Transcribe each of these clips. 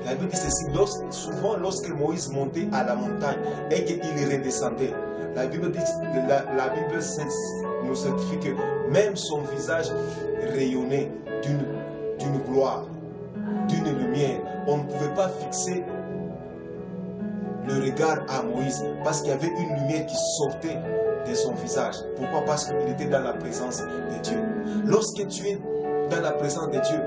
La Bible dit ceci, souvent lorsque Moïse montait à la montagne et qu'il redescendait, la Bible nous certifie que même son visage rayonnait d'une gloire, d'une lumière. On ne pouvait pas fixer le regard à Moïse parce qu'il y avait une lumière qui sortait de son visage. Pourquoi? Parce qu'il était dans la présence de Dieu. Lorsque tu es dans la présence de Dieu,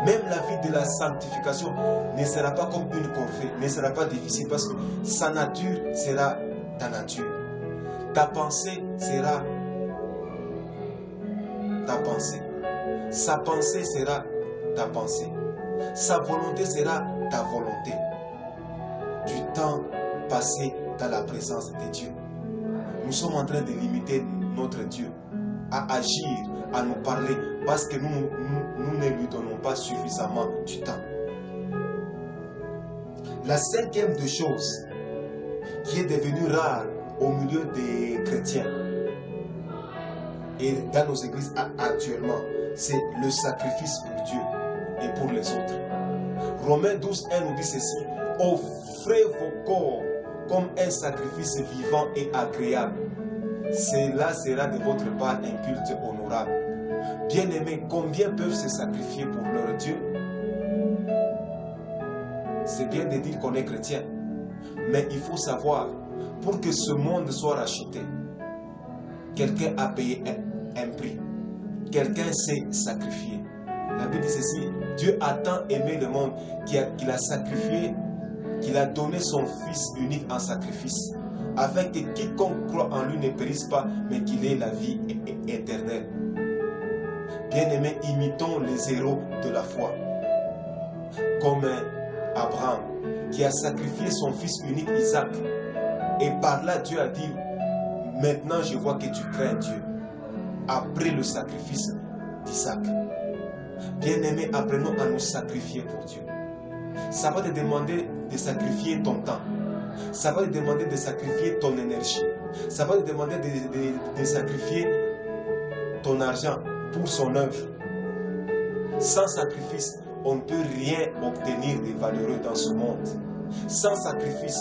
même la vie de la sanctification ne sera pas comme une corvée, ne sera pas difficile parce que sa nature sera ta nature. Ta pensée sera ta pensée. Sa pensée sera ta pensée. Sa volonté sera ta volonté. Du temps passé dans la présence de Dieu. Nous sommes en train de limiter notre Dieu à agir, à nous parler, parce que nous ne lui donnons pas suffisamment du temps. La cinquième des choses qui est devenue rare au milieu des chrétiens et dans nos églises actuellement, c'est le sacrifice pour Dieu et pour les autres. Romains 12:1 nous dit ceci: offrez vos corps comme un sacrifice vivant et agréable. Cela sera de votre part un culte honorable. Bien-aimés, combien peuvent se sacrifier pour leur Dieu? C'est bien de dire qu'on est chrétien, mais il faut savoir, pour que ce monde soit racheté, quelqu'un a payé un prix. Quelqu'un s'est sacrifié. La Bible dit ceci: Dieu a tant aimé le monde qu'il a sacrifié, qu'il a donné son Fils unique en sacrifice, afin que quiconque croit en lui ne périsse pas, mais qu'il ait la vie éternelle. Bien-aimés, imitons les héros de la foi, comme Abraham, qui a sacrifié son fils unique Isaac, et par là Dieu a dit: maintenant je vois que tu crains Dieu, après le sacrifice d'Isaac. Bien-aimés, apprenons à nous sacrifier pour Dieu. Ça va te demander de sacrifier ton temps. Ça va te demander de sacrifier ton énergie. Ça va te demander de sacrifier ton argent pour son œuvre. Sans sacrifice, on ne peut rien obtenir de valeureux dans ce monde. Sans sacrifice,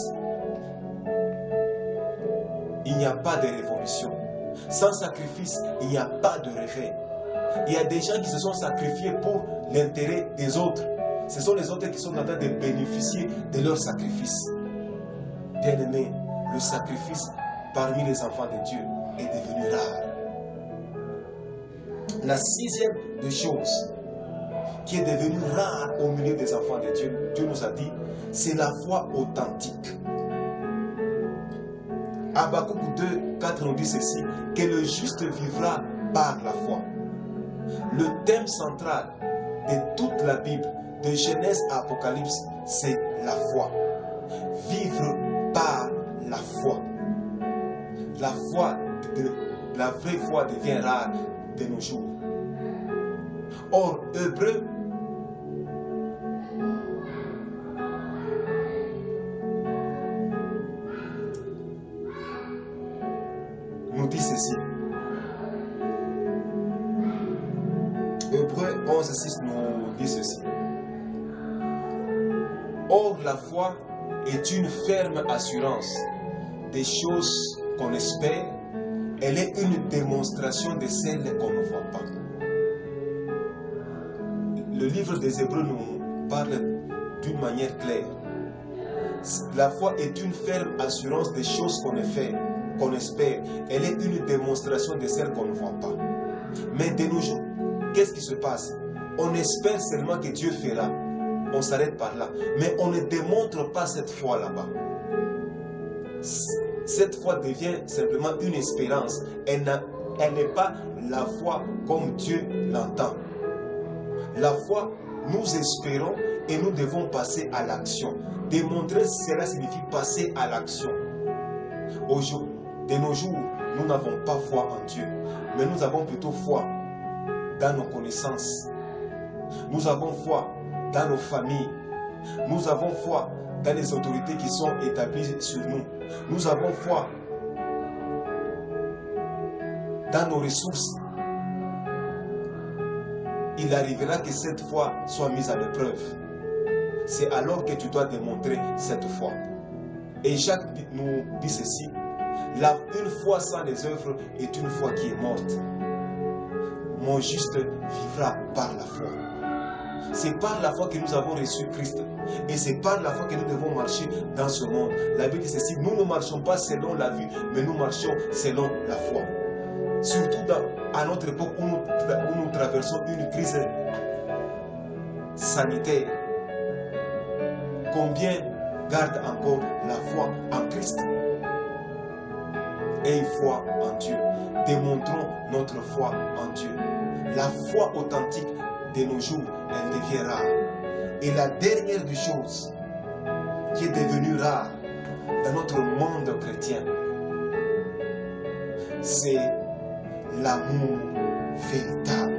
il n'y a pas de révolution. Sans sacrifice, il n'y a pas de réveil. Il y a des gens qui se sont sacrifiés pour l'intérêt des autres. Ce sont les autres qui sont en train de bénéficier de leur sacrifice. Bien-aimés, le sacrifice parmi les enfants de Dieu est devenu rare. La sixième des choses qui est devenue rare au milieu des enfants de Dieu, Dieu nous a dit, c'est la foi authentique. Habakkuk 2:4 nous dit ceci: que le juste vivra par la foi. Le thème central de toute la Bible, de Genèse à Apocalypse, c'est la foi. Vivre par la foi. La foi, la vraie foi devient rare de nos jours. Or, Hébreux nous dit ceci. Hébreux 11:6 nous dit ceci. Or, la foi est une ferme assurance des choses qu'on espère. Elle est une démonstration de celles qu'on ne voit pas. Le livre des Hébreux nous parle d'une manière claire. La foi est une ferme assurance des choses qu'on espère. Elle est une démonstration de celles qu'on ne voit pas. Mais de nos jours, qu'est-ce qui se passe? On espère seulement que Dieu fera. On s'arrête par là. Mais on ne démontre pas cette foi là-bas. Cette foi devient simplement une espérance. Elle n'est pas la foi comme Dieu l'entend. La foi, nous espérons et nous devons passer à l'action. Démontrer cela signifie passer à l'action. De nos jours, nous n'avons pas foi en Dieu, mais nous avons plutôt foi dans nos connaissances. Nous avons foi dans nos familles. Nous avons foi dans les autorités qui sont établies sur nous. Nous avons foi dans nos ressources. Il arrivera que cette foi soit mise à l'épreuve. c'est alors que tu dois démontrer cette foi. Et Jacques nous dit ceci, une foi sans les œuvres est une foi qui est morte. Mon juste vivra par la foi. C'est par la foi que nous avons reçu Christ. Et c'est par la foi que nous devons marcher dans ce monde. La Bible dit ceci, nous ne marchons pas selon la vue, mais nous marchons selon la foi. Surtout à notre époque où nous traversons une crise sanitaire. Combien gardent encore la foi en Christ? Et une foi en Dieu. Démontrons notre foi en Dieu. La foi authentique de nos jours, elle devient rare. Et la dernière des choses qui est devenue rare dans notre monde chrétien, c'est l'amour véritable.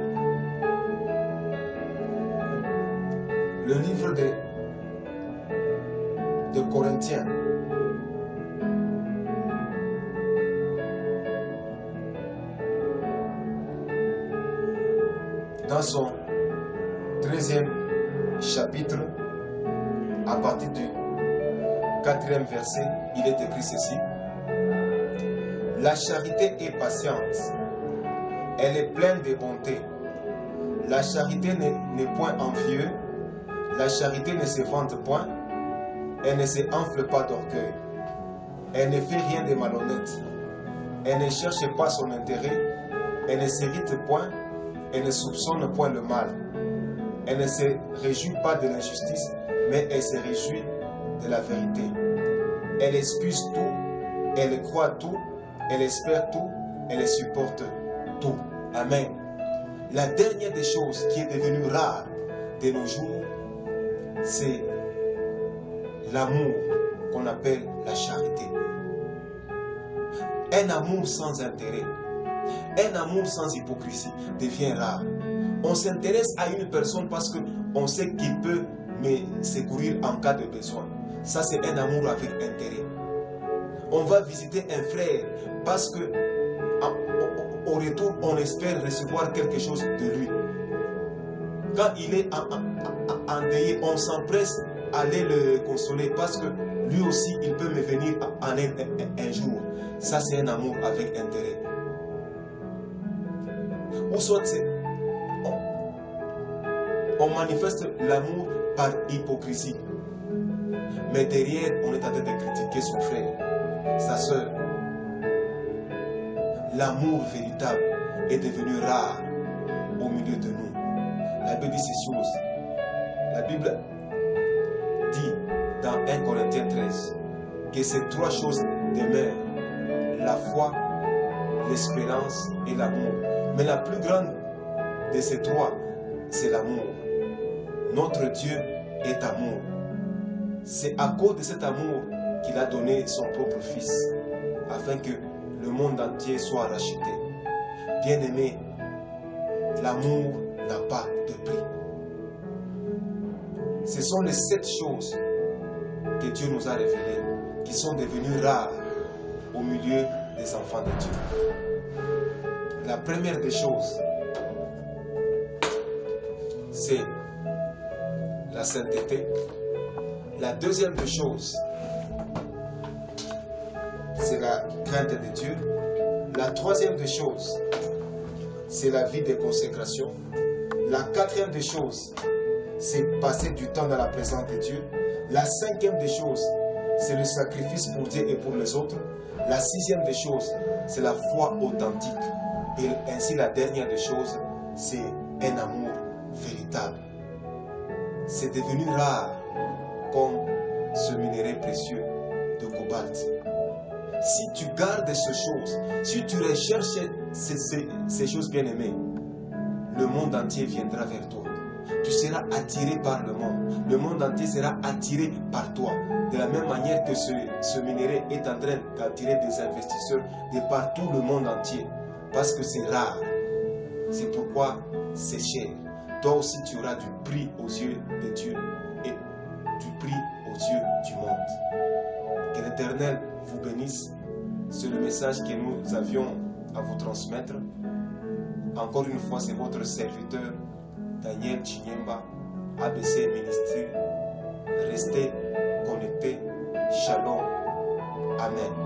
Le livre de Corinthiens, dans son 13e chapitre, à partir du 4e verset, il est écrit ceci. La charité est patiente, elle est pleine de bonté. La charité n'est point envieuse, la charité ne se vante point, elle ne se enfle pas d'orgueil, elle ne fait rien de malhonnête, elle ne cherche pas son intérêt, elle ne s'irrite point, elle ne soupçonne point le mal, elle ne se réjouit pas de l'injustice, mais elle se réjouit de la vérité. Elle excuse tout, elle croit tout, elle espère tout, elle supporte tout. Amen. La dernière des choses qui est devenue rare de nos jours, c'est l'amour qu'on appelle la charité. Un amour sans intérêt, un amour sans hypocrisie devient rare. On s'intéresse à une personne parce qu'on sait qu'il peut me secourir en cas de besoin. Ça, c'est un amour avec intérêt. On va visiter un frère parce que au retour, on espère recevoir quelque chose de lui. Quand il est endeuillé, on s'empresse à aller le consoler parce que lui aussi, il peut me venir en aide un jour. Ça, c'est un amour avec intérêt. Ou soit on manifeste l'amour par hypocrisie. Mais derrière, on est en train de critiquer son frère, sa soeur. L'amour véritable est devenu rare au milieu de nous. La Bible dit ces choses. La Bible dit dans 1 Corinthiens 13 que ces trois choses demeurent: la foi, l'espérance et l'amour. Mais la plus grande de ces trois, c'est l'amour. Notre Dieu est amour. C'est à cause de cet amour qu'il a donné son propre Fils, afin que le monde entier soit racheté. Bien-aimé, l'amour n'a pas de prix. Ce sont les 7 choses que Dieu nous a révélées, qui sont devenues rares au milieu des enfants de Dieu. La première des choses, c'est la sainteté. La deuxième des choses, c'est la crainte de Dieu. La troisième des choses, c'est la vie de consécration. La quatrième des choses, c'est passer du temps dans la présence de Dieu. La cinquième des choses, c'est le sacrifice pour Dieu et pour les autres. La sixième des choses, c'est la foi authentique. Et ainsi la dernière des choses, c'est un amour véritable. C'est devenu rare comme ce minerai précieux de cobalt. Si tu gardes ces choses, si tu recherches ces choses bien-aimées, le monde entier viendra vers toi. Tu seras attiré par le monde. Le monde entier sera attiré par toi. De la même manière que ce minerai est en train d'attirer des investisseurs de partout le monde entier. Parce que c'est rare. C'est pourquoi c'est cher. Toi aussi tu auras du prix aux yeux de Dieu et du prix aux yeux du monde. Que l'Éternel vous bénisse. C'est le message que nous avions à vous transmettre. Encore une fois, c'est votre serviteur Daniel Chinyemba, ABC Ministry. restez connectés. Shalom. Amen.